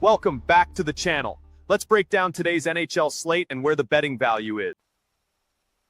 Welcome back to the channel. Let's break down today's NHL slate and where the betting value is.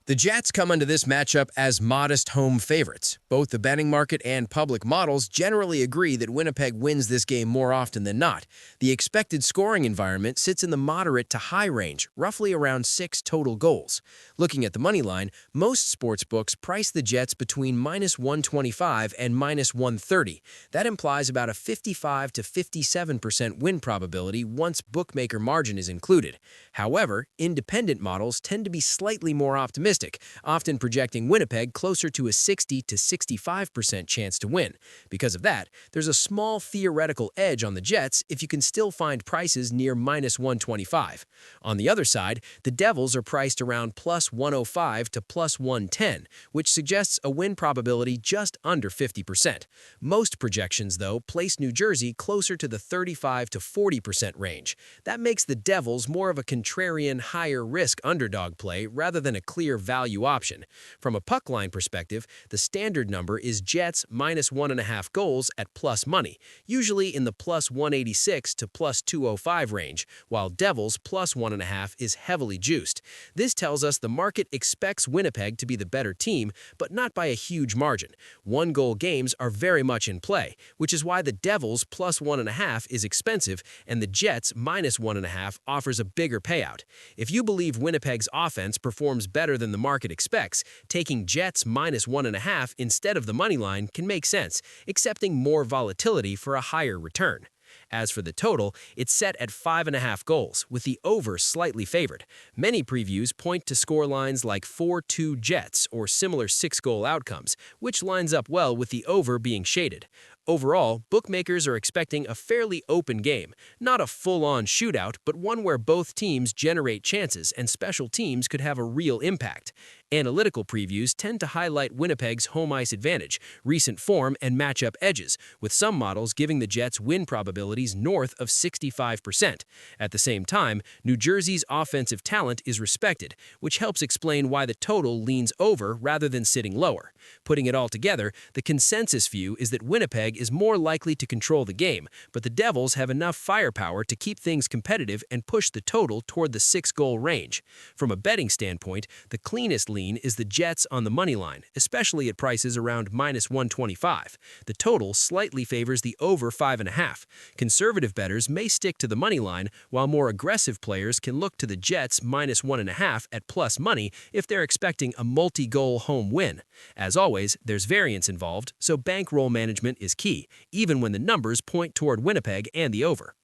The Jets come into this matchup as modest home favorites. Both the betting market and public models generally agree that Winnipeg wins this game more often than not. The expected scoring environment sits in the moderate to high range, roughly around 6 total goals. Looking at the money line, most sportsbooks price the Jets between -125 and -130. That implies about a 55 to 57% win probability once bookmaker margin is included. However, independent models tend to be slightly more optimistic, often projecting Winnipeg closer to a 60 to 65% chance to win. Because of that, there's a small theoretical edge on the Jets if you can still find prices near -125. On the other side, the Devils are priced around +105 to +110, which suggests a win probability just under 50%. Most projections, though, place New Jersey closer to the 35 to 40% range. That makes the Devils more of a contrarian, higher-risk underdog play rather than a clear value option. From a puck line perspective, the standard number is Jets -1.5 goals at plus money, usually in the +186 to +205 range, while Devils +1.5 is heavily juiced. This tells us the market expects Winnipeg to be the better team, but not by a huge margin. One-goal games are very much in play, which is why the Devils +1.5 is expensive and the Jets -1.5 offers a bigger payout. If you believe Winnipeg's offense performs better than the market expects, taking Jets -1.5 instead of the money line can make sense, accepting more volatility for a higher return. As for the total, it's set at 5.5 goals, with the over slightly favored. Many previews point to scorelines like 4-2 Jets or similar 6-goal outcomes, which lines up well with the over being shaded. Overall, bookmakers are expecting a fairly open game, not a full-on shootout, but one where both teams generate chances and special teams could have a real impact. Analytical previews tend to highlight Winnipeg's home ice advantage, recent form, and matchup edges, with some models giving the Jets win probabilities north of 65%. At the same time, New Jersey's offensive talent is respected, which helps explain why the total leans over rather than sitting lower. Putting it all together, the consensus view is that Winnipeg is more likely to control the game, but the Devils have enough firepower to keep things competitive and push the total toward the 6-goal range. From a betting standpoint, the cleanest lean is the Jets on the money line, especially at prices around -125. The total slightly favors the over 5.5. Conservative bettors may stick to the money line, while more aggressive players can look to the Jets -1.5 at plus money if they're expecting a multi-goal home win. As always, there's variance involved, so bankroll management is key, even when the numbers point toward Winnipeg and the over.